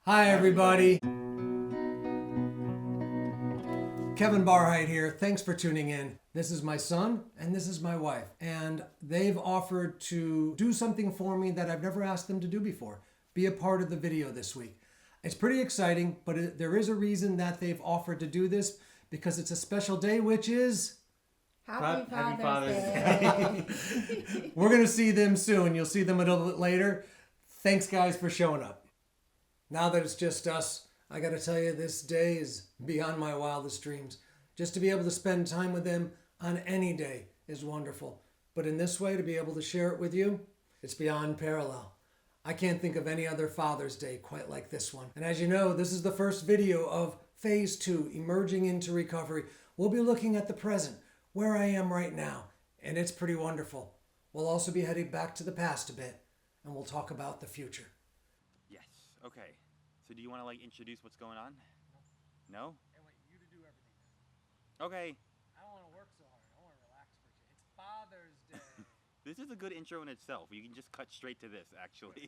Hi everybody. Kevin Barheit here. Thanks for tuning in. This is my son and this is my wife. And they've offered to do something for me that I've never asked them to do before. Be a part of the video this week. It's pretty exciting, but there is a reason that they've offered to do this because it's a special day, which is... Happy Father's Day. We're going to see them soon. You'll see them a little bit later. Thanks guys for showing up. Now that it's just us, I got to tell you, this day is beyond my wildest dreams. Just to be able to spend time with them on any day is wonderful. But in this way, to be able to share it with you, it's beyond parallel. I can't think of any other Father's Day quite like this one. And as you know, this is the first video of Phase 2, Emerging into Recovery. We'll be looking at the present, where I am right now, and it's pretty wonderful. We'll also be heading back to the past a bit, and we'll talk about the future. Yes. Okay. So do you want to introduce what's going on? No? I want you to do everything. Okay. I don't want to work so hard. I want to relax for you. It's Father's Day. This is a good intro in itself. You can just cut straight to this, actually.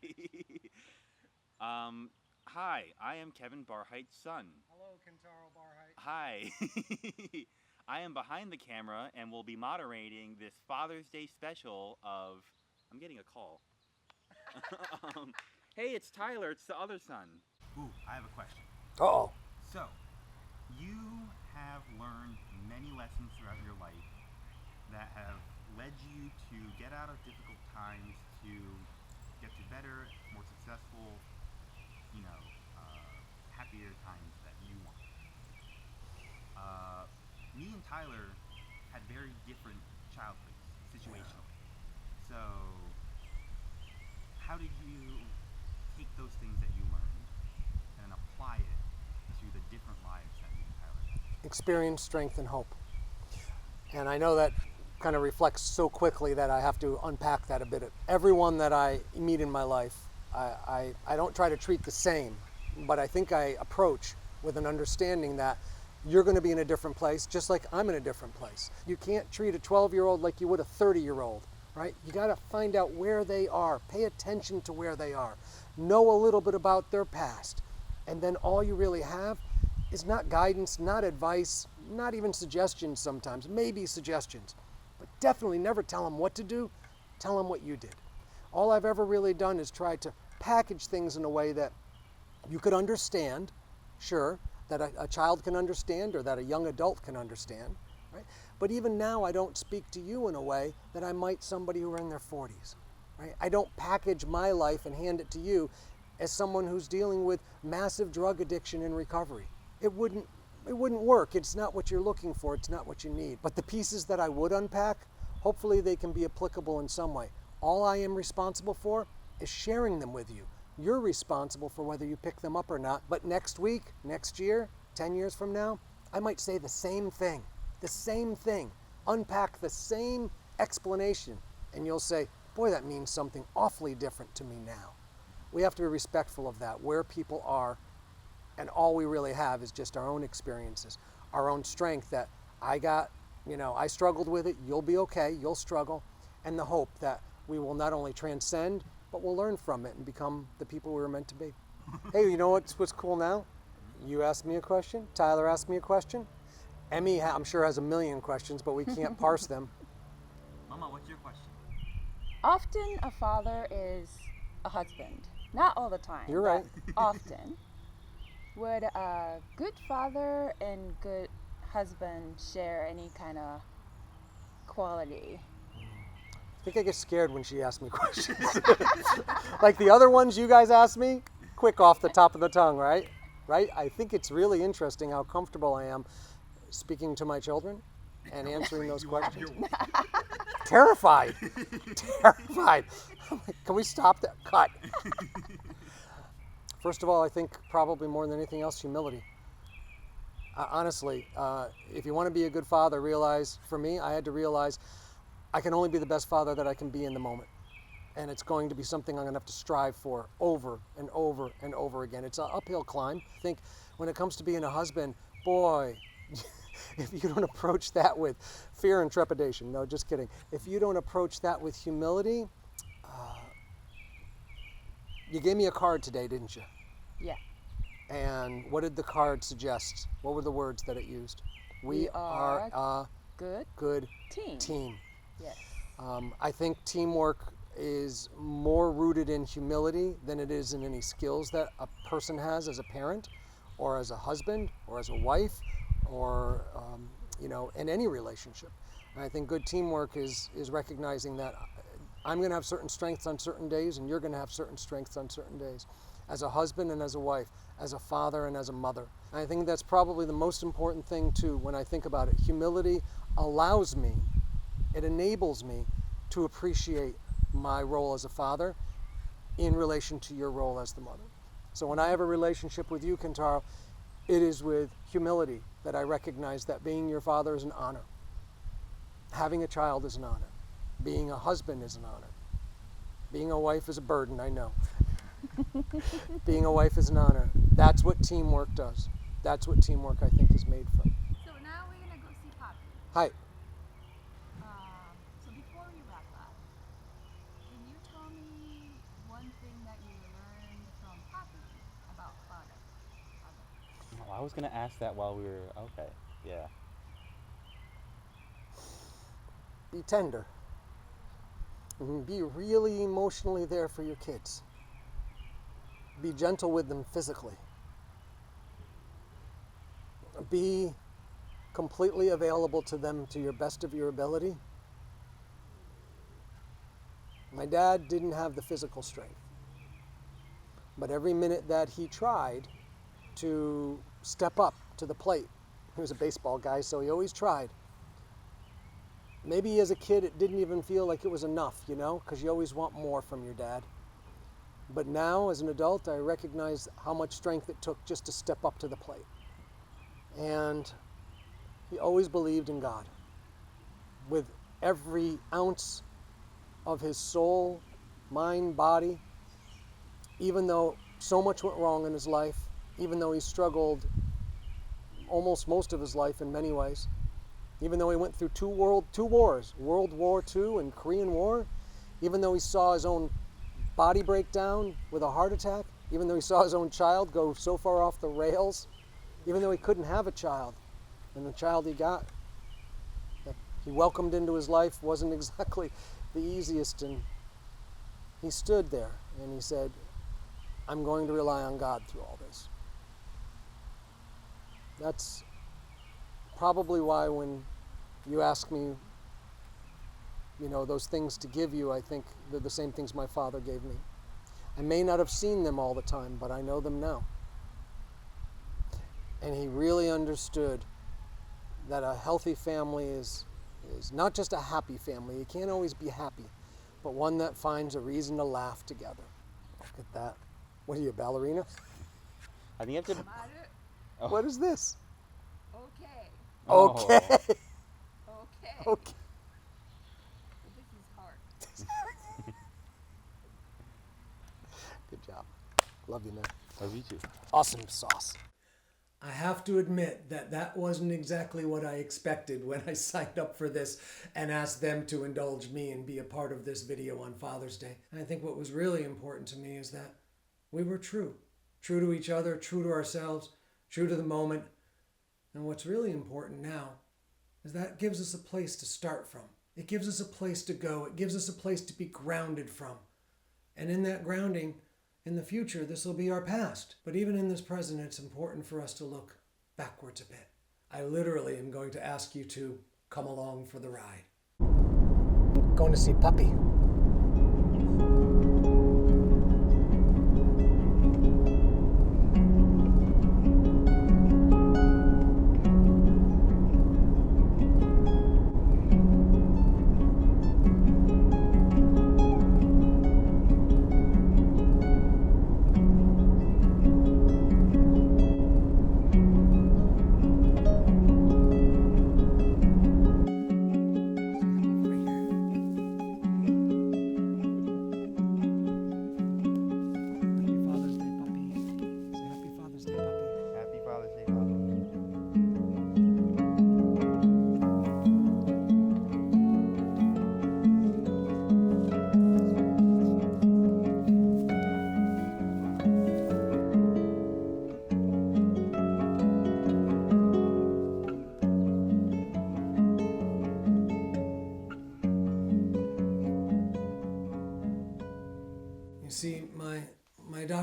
Hi, I am Kevin Barheit's son. Hello, Kentaro Barheit. Hi. I am behind the camera and will be moderating this Father's Day special of... I'm getting a call. Hey, it's Tyler. It's the other son. Ooh, I have a question. Uh-oh. So, you have learned many lessons throughout your life that have led you to get out of difficult times, to get to better, more successful, happier times that you want. Me and Tyler had very different childhoods, situationally. So, how did you take those things that you learned and apply it to the different lives that you and Tyler have? Experience, strength, and hope. And I know that kind of reflects so quickly that I have to unpack that a bit. Everyone that I meet in my life, I don't try to treat the same, but I think I approach with an understanding that you're going to be in a different place, just like I'm in a different place. You can't treat a 12-year-old like you would a 30-year-old, right? You got to find out where they are, pay attention to where they are, know a little bit about their past, and then all you really have is not guidance, not advice, not even suggestions sometimes, maybe suggestions, but definitely never tell them what to do, tell them what you did. All I've ever really done is try to package things in a way that you could understand, sure, that a child can understand or that a young adult can understand, right? But even now I don't speak to you in a way that I might somebody who are in their 40s, right? I don't package my life and hand it to you as someone who's dealing with massive drug addiction and recovery. It wouldn't work. It's not what you're looking for. It's not what you need. But the pieces that I would unpack, hopefully they can be applicable in some way. All I am responsible for is sharing them with you. You're responsible for whether you pick them up or not. But next week, next year, 10 years from now, I might say the same thing, unpack the same explanation, and you'll say, boy, that means something awfully different to me now. We have to be respectful of that, where people are, and all we really have is just our own experiences, our own strength that I got, I struggled with it, you'll be okay, you'll struggle, and the hope that we will not only transcend, but we'll learn from it and become the people we were meant to be. Hey, you know what's cool now? You asked me a question, Tyler asked me a question. Emmy, I'm sure, has a million questions, but we can't parse them. Mama, what's your question? Often a father is a husband. Not all the time. You're right. But often. Would a good father and good husband share any kind of quality? I think I get scared when she asks me questions. Like the other ones you guys ask me, quick off the top of the tongue, right? Right? I think it's really interesting how comfortable I am speaking to my children and answering those questions. Terrified. Terrified. I'm like, can we stop that? Cut. First of all, I think probably more than anything else, humility. Honestly, if you want to be a good father, for me, I had to realize I can only be the best father that I can be in the moment. And it's going to be something I'm going to have to strive for over and over and over again. It's an uphill climb. I think when it comes to being a husband, boy, if you don't approach that with fear and trepidation, no, just kidding. If you don't approach that with humility, you gave me a card today, didn't you? Yeah. And what did the card suggest? What were the words that it used? We are a good team. Yes. I think teamwork is more rooted in humility than it is in any skills that a person has as a parent or as a husband or as a wife or in any relationship. And I think good teamwork is recognizing that I'm going to have certain strengths on certain days and you're going to have certain strengths on certain days, as a husband and as a wife, as a father and as a mother. And I think that's probably the most important thing too when I think about it. Humility allows me, it enables me to appreciate my role as a father in relation to your role as the mother. So when I have a relationship with you, Kentaro, it is with humility that I recognize that being your father is an honor. Having a child is an honor. Being a husband is an honor. Being a wife is a burden, I know. Being a wife is an honor. That's what teamwork does. That's what teamwork, I think, is made from. So now we're gonna go see Poppy. Hi. So before we wrap up, can you tell me one thing that you learned from Poppy about father? Oh, I was gonna ask that while we were okay. Yeah. Be tender. And be really emotionally there for your kids. Be gentle with them physically. Be completely available to them to your best of your ability. My dad didn't have the physical strength, but every minute that he tried to step up to the plate, he was a baseball guy, so he always tried. Maybe as a kid it didn't even feel like it was enough, because you always want more from your dad. But now, as an adult, I recognize how much strength it took just to step up to the plate. And he always believed in God. With every ounce of his soul, mind, body, even though so much went wrong in his life, even though he struggled almost most of his life in many ways, even though he went through two wars, World War II and Korean War, even though he saw his own body break down with a heart attack, even though he saw his own child go so far off the rails, even though he couldn't have a child, and the child he got, that he welcomed into his life wasn't exactly the easiest, and he stood there and he said, I'm going to rely on God through all this. That's probably why when you ask me, those things to give you, I think they're the same things my father gave me. I may not have seen them all the time, but I know them now. And he really understood that a healthy family is not just a happy family. You can't always be happy, but one that finds a reason to laugh together. Look at that. What are you, a ballerina? I think you have to. Mother, Oh. What is this? okay, Oh. Okay. okay. Okay. This is hard. Good job. Love you, man. Love you too. Awesome sauce. I have to admit that wasn't exactly what I expected when I signed up for this and asked them to indulge me and be a part of this video on Father's Day. And I think what was really important to me is that we were true to each other, true to ourselves, true to the moment. And what's really important now is that gives us a place to start from. It gives us a place to go. It gives us a place to be grounded from. And in that grounding, in the future, this will be our past. But even in this present, it's important for us to look backwards a bit. I literally am going to ask you to come along for the ride. I'm going to see Puppy.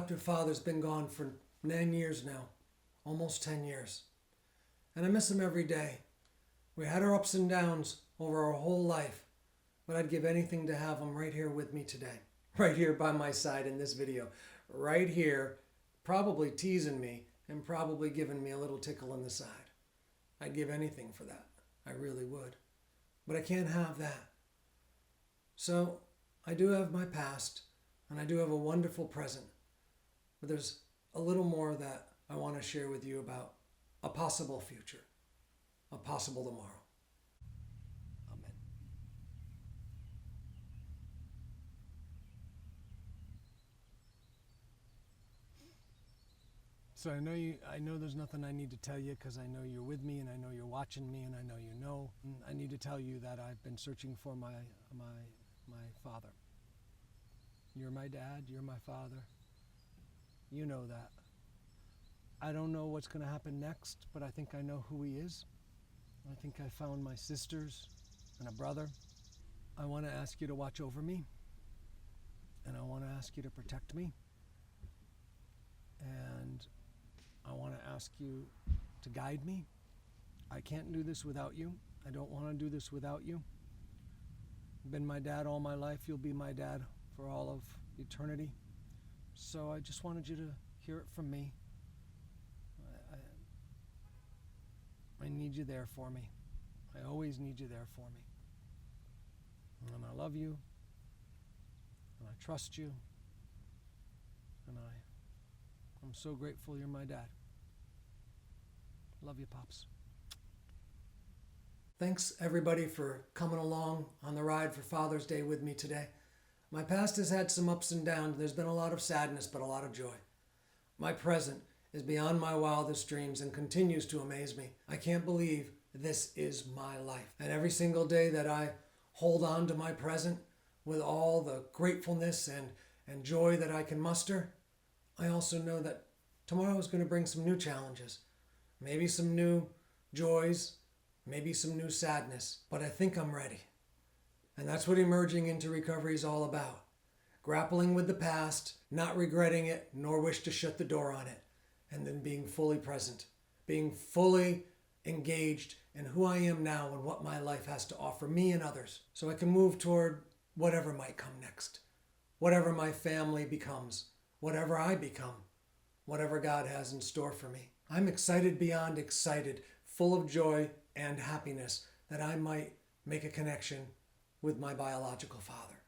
adoptive father's been gone for 9 years now, almost 10 years. And I miss him every day. We had our ups and downs over our whole life, but I'd give anything to have him right here with me today, right here by my side in this video, right here, probably teasing me and probably giving me a little tickle in the side. I'd give anything for that. I really would. But I can't have that. So I do have my past, and I do have a wonderful present. But there's a little more that I want to share with you about a possible future, a possible tomorrow. Amen. So I know there's nothing I need to tell you because I know you're with me and I know you're watching me and I know you know. And I need to tell you that I've been searching for my father. You're my dad, you're my father. You know that. I don't know what's going to happen next, but I think I know who he is. I think I found my sisters and a brother. I want to ask you to watch over me, and I want to ask you to protect me, and I want to ask you to guide me. I can't do this without you. I don't want to do this without you. You've been my dad all my life. You'll be my dad for all of eternity. So I just wanted you to hear it from me. I need you there for me. I always need you there for me. And I love you. And I trust you. And I'm so grateful you're my dad. Love you, Pops. Thanks, everybody, for coming along on the ride for Father's Day with me today. My past has had some ups and downs. There's been a lot of sadness, but a lot of joy. My present is beyond my wildest dreams and continues to amaze me. I can't believe this is my life. And every single day that I hold on to my present with all the gratefulness and joy that I can muster, I also know that tomorrow is going to bring some new challenges. Maybe some new joys, maybe some new sadness, but I think I'm ready. And that's what emerging into recovery is all about. Grappling with the past, not regretting it, nor wish to shut the door on it, and then being fully present, being fully engaged in who I am now and what my life has to offer me and others, so I can move toward whatever might come next, whatever my family becomes, whatever I become, whatever God has in store for me. I'm excited beyond excited, full of joy and happiness that I might make a connection with my biological father,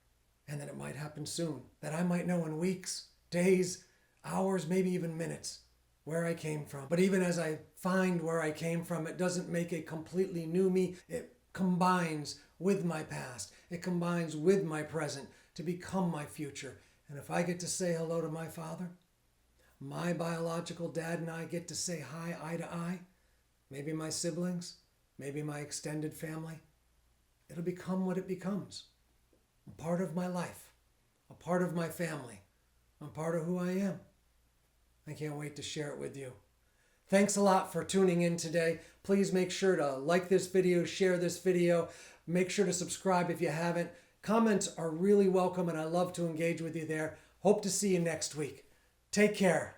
and that it might happen soon, that I might know in weeks, days, hours, maybe even minutes, where I came from. But even as I find where I came from, it doesn't make a completely new me. It combines with my past. It combines with my present to become my future. And if I get to say hello to my father, my biological dad and I get to say hi eye to eye, maybe my siblings, maybe my extended family, it'll become what it becomes. A part of my life, a part of my family, a part of who I am. I can't wait to share it with you. Thanks a lot for tuning in today. Please make sure to like this video, share this video. Make sure to subscribe if you haven't. Comments are really welcome and I love to engage with you there. Hope to see you next week. Take care.